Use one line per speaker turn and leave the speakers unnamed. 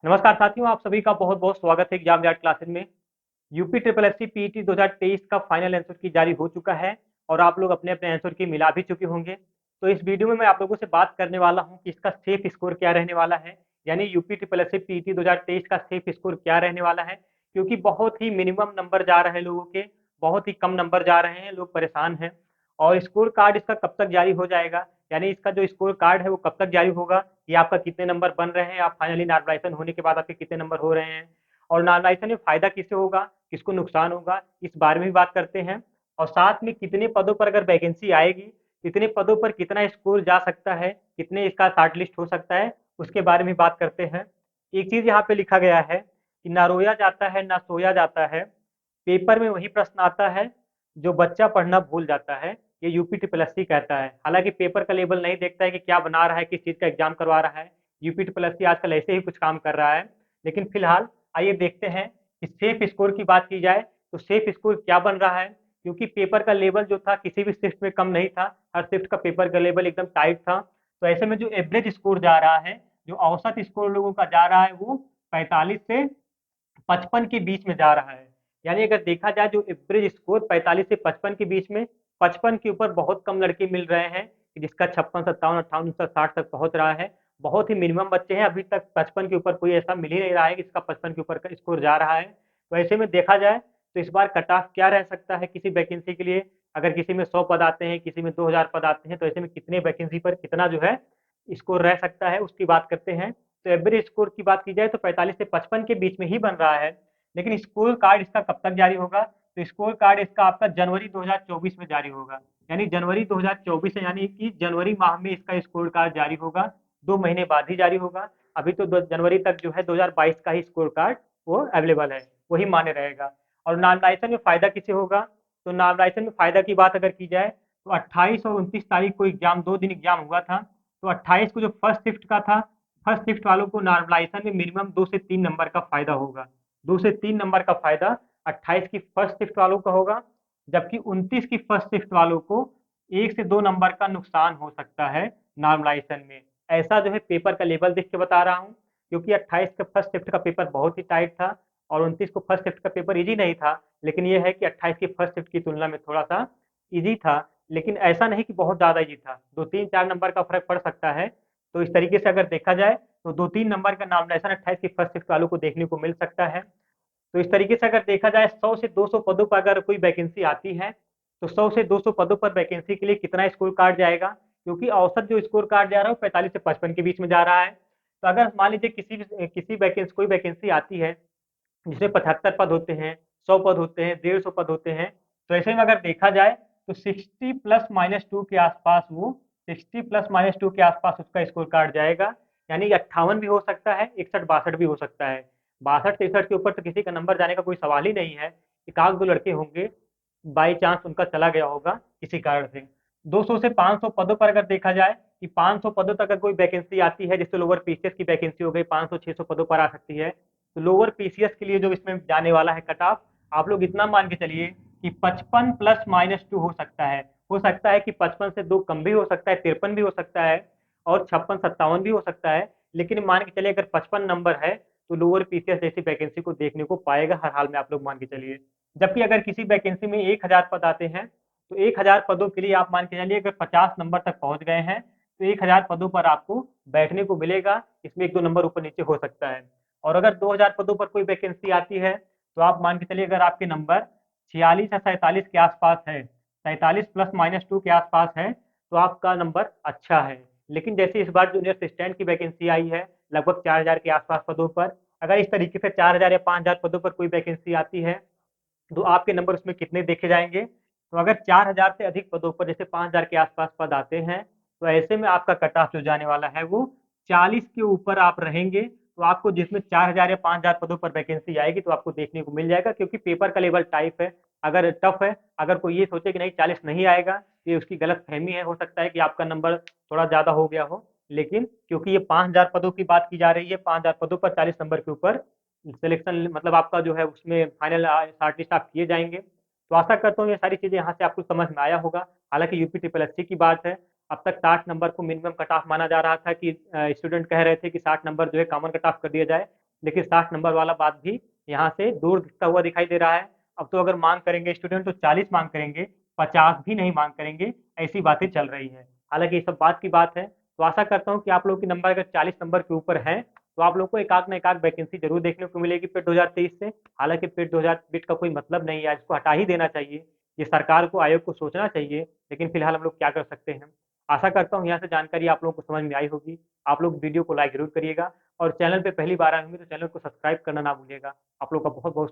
नमस्कार साथियों, आप सभी का बहुत-बहुत स्वागत है एग्जाम गाइड क्लासेस में। यूपी ट्रिपल एससी पीईटी 2023 का फाइनल आंसर की जारी हो चुका है और आप लोग अपने-अपने आंसर की मिला भी चुके होंगे। तो इस वीडियो में मैं आप लोगों से बात करने वाला हूं कि इसका सेफ स्कोर क्या रहने वाला है, यानी यूपी ट्रिपल एससी पीईटी 2023 का सेफ स्कोर क्या रहने वाला है, क्योंकि बहुत ही मिनिमम नंबर जा रहे हैं लोगों के, बहुत ही कम नंबर जा रहे हैं, लोग परेशान हैं। और स्कोर कार्ड इसका कब तक जारी हो जाएगा, यानी इसका जो स्कोर कार्ड है वो कब तक जारी होगा, ये आपका कितने नंबर बन रहे हैं, आप फाइनली नॉर्मलाइजेशन होने के बाद आपके कितने नंबर हो रहे हैं, और नॉर्मलाइजेशन में फायदा किसे होगा, किसको नुकसान होगा, इस बारे में भी बात करते हैं। और साथ में कितने पदों पर अगर वैकेंसी आएगी, कितने पदों पर कितना स्कोर जा सकता है, कितने इसका शॉर्ट लिस्ट हो सकता है, उसके बारे में बात करते हैं। एक चीज यहाँ पे लिखा गया है कि ना रोया जाता है ना सोया जाता है, पेपर में वही प्रश्न आता है जो बच्चा पढ़ना भूल जाता है। ये यूपी ट्रिपल एससी कहता है। हालांकि पेपर का लेवल नहीं देखता है कि क्या बना रहा है, किस चीज का एग्जाम करवा रहा है। यूपी ट्रिपल एससी आजकल ऐसे ही कुछ काम कर रहा है। लेकिन फिलहाल आइए देखते हैं कि सेफ स्कोर की बात की जाए तो सेफ स्कोर क्या बन रहा है, क्योंकि पेपर का लेवल जो था किसी भी शिफ्ट में कम नहीं था, हर शिफ्ट का पेपर का लेवल एकदम टाइट था। तो ऐसे में जो एवरेज स्कोर जा रहा है, जो औसत स्कोर लोगों का जा रहा है, वो 45 से 55 के बीच में जा रहा है। यानी अगर देखा जाए जो एवरेज स्कोर 45 से 55 के बीच में, 55 के ऊपर बहुत कम लड़के मिल रहे हैं कि जिसका 56 57 58 60 तक पहुंच रहा है। बहुत ही मिनिमम बच्चे हैं, अभी तक 55 के ऊपर कोई ऐसा मिल ही नहीं रहा है कि इसका 55 के ऊपर का स्कोर जा रहा है। तो ऐसे में देखा जाए तो इस बार कट ऑफ क्या रह सकता है किसी वैकेंसी के लिए। अगर किसी में 100 पद आते हैं, किसी में 2000 पद आते हैं, तो ऐसे में कितने वैकेंसी पर कितना जो है स्कोर रह सकता है, उसकी बात करते हैं। तो एवरेज स्कोर की बात की जाए तो 45 से 55 के बीच में ही बन रहा है। लेकिन स्कोर कार्ड इसका कब तक जारी होगा, तो स्कोर कार्ड इसका आपका जनवरी 2024 में जारी होगा। यानी जनवरी 2024 है, यानी कि जनवरी माह में इसका स्कोर कार्ड जारी होगा। 2 महीने बाद ही जारी होगा। अभी तो जनवरी तक जो है 2022 का ही स्कोर कार्ड वो अवेलेबल है, वही मान्य रहेगा। और नॉर्मलाइजेशन में फायदा किसे होगा, तो नॉर्मलाइजेशन में फायदा की बात अगर की जाए तो 28 और 29 तारीख को एग्जाम, 2 दिन एग्जाम हुआ था। तो 28 को जो फर्स्ट शिफ्ट का था, फर्स्ट शिफ्ट वालों को नॉर्मलाइजेशन में मिनिमम 2 से 3 नंबर का फायदा होगा। 2 से 3 नंबर का फायदा 28 की फर्स्ट शिफ्ट वालों का होगा, जबकि 29 की फर्स्ट शिफ्ट वालों को 1 से 2 नंबर का नुकसान हो सकता है नॉर्मलाइजेशन में। ऐसा जो है पेपर का लेवल देख के बता रहा हूँ, क्योंकि 28 का फर्स्ट शिफ्ट का पेपर बहुत ही टाइट था और 29 को फर्स्ट शिफ्ट का पेपर इजी नहीं था। लेकिन यह है कि 28 की फर्स्ट शिफ्ट की तुलना में थोड़ा सा इजी था, लेकिन ऐसा नहीं कि बहुत ज्यादा इजी था, 2 3 4 नंबर का फर्क पड़ सकता है। तो इस तरीके से अगर देखा जाए तो 2 3 नंबर का नॉमिनेशन 28 की फर्स्ट शिफ्ट वालों को देखने को मिल सकता है। तो इस तरीके से अगर देखा जाए 100 से 200 पदों पर अगर कोई वैकेंसी आती है, तो 100 से 200 पदों पर वैकेंसी के लिए कितना स्कोर कार्ड जाएगा, क्योंकि औसत जो स्कोर कार्ड जा रहा है वो 45 से 55 के बीच में जा रहा है। तो अगर मान लीजिए किसी वैकेंसी कोई वैकेंसी आती है जिसमें 75 पद होते हैं, 100 पद होते हैं, 150 पद होते हैं, तो ऐसे में अगर देखा जाए तो 60 प्लस माइनस टू के आसपास वो 60 प्लस माइनस टू के आसपास उसका स्कोर कार्ड जाएगा। यानी 58 भी हो सकता है, 61 62 भी हो सकता है। 62 63 के ऊपर तो किसी का नंबर जाने का कोई सवाल ही नहीं है। एक आध दो लड़के होंगे बाई चांस उनका चला गया होगा किसी कारण से। 200 से 500 पदों पर अगर देखा जाए कि 500 पदों तक अगर कोई वैकेंसी आती है, जिससे लोअर पीसीएस की वैकेंसी हो गई, 500 600 पदों पर आ सकती है। तो लोअर पीसीएस के लिए जो इसमें जाने वाला है कट ऑफ, आप लोग इतना मान के चलिए कि 55 प्लस माइनस टू हो सकता है। हो सकता है कि 55 से 2 कम भी हो सकता है, 53 भी हो सकता है, और 56 57 भी हो सकता है। लेकिन मान के चलिए अगर 55 नंबर है तो लोअर पीसीएस जैसी वैकेंसी को देखने को पाएगा हर हाल में, आप लोग मान के चलिए। जबकि अगर किसी वैकेंसी में 1000 पद आते हैं, तो 1000 पदों के लिए आप मान के चलिए अगर 50 नंबर तक पहुंच गए हैं, तो 1000 पदों पर आपको बैठने को मिलेगा। इसमें एक दो नंबर ऊपर नीचे हो सकता है। और अगर 2000 पदों पर कोई वैकेंसी आती है, तो आप मान के चलिए अगर आपके नंबर 46 या 47 के आसपास है, 47 प्लस माइनस टू के आसपास है, तो आपका नंबर अच्छा है। लेकिन जैसे इस बार जूनियर असिस्टेंट की वैकेंसी आई है लगभग 4000 के आसपास पदों पर, अगर इस तरीके से 4000 या 5000 पदों पर कोई वैकेंसी आती है, तो आपके नंबर उसमें कितने देखे जाएंगे। तो अगर 4000 से अधिक पदों पर जैसे 5000 के आसपास पद आते हैं, तो ऐसे में आपका कट ऑफ जो जाने वाला है वो 40 के ऊपर आप रहेंगे। तो आपको जिसमें 4000 या 5000 पदों पर वैकेंसी आएगी तो आपको देखने को मिल जाएगा, क्योंकि पेपर का लेवल टाइप है, अगर टफ है। अगर कोई ये सोचे कि नहीं 40 नहीं आएगा, ये उसकी गलत फहमी है, हो सकता है कि आपका नंबर थोड़ा ज्यादा हो गया हो। लेकिन क्योंकि ये 5000 पदों की बात की जा रही है, 5000 पदों पर 40 नंबर के ऊपर सिलेक्शन, मतलब आपका जो है उसमें फाइनल शॉर्ट लिस्ट आप किए जाएंगे। तो आशा करता हूँ ये सारी चीजें यहाँ से आपको समझ में आया होगा। हालांकि यूपी ट्रिपल एससी की बात है, अब तक 60 नंबर को मिनिमम कट ऑफ माना जा रहा था कि स्टूडेंट कह रहे थे कि 60 नंबर जो है कॉमन कट ऑफ कर दिया जाए। लेकिन 60 नंबर वाला बात भी यहाँ से दूर दिखता हुआ दिखाई दे रहा है। अब तो अगर मांग करेंगे स्टूडेंट तो 40 मांग करेंगे, 50 भी नहीं मांग करेंगे, ऐसी बातें चल रही है। हालांकि ये सब बात की बात है, तो आशा करता हूँ कि आप लोग के नंबर अगर 40 नंबर के ऊपर है तो आप लोग को एक आध ना एक आध वैकेंसी जरूर देखने को मिलेगी पेट 2023 से। हालांकि पेट 2000 का कोई मतलब नहीं है, इसको हटा ही देना चाहिए। ये सरकार को, आयोग को सोचना चाहिए, लेकिन फिलहाल हम लोग क्या कर सकते हैं। आशा करता हूँ यहाँ से जानकारी आप लोगों को समझ में आई होगी। आप लोग वीडियो को लाइक जरूर करिएगा और चैनल पे पहली बार आए होंगे तो चैनल को सब्सक्राइब करना ना भूलिएगा। आप लोग का बहुत बहुत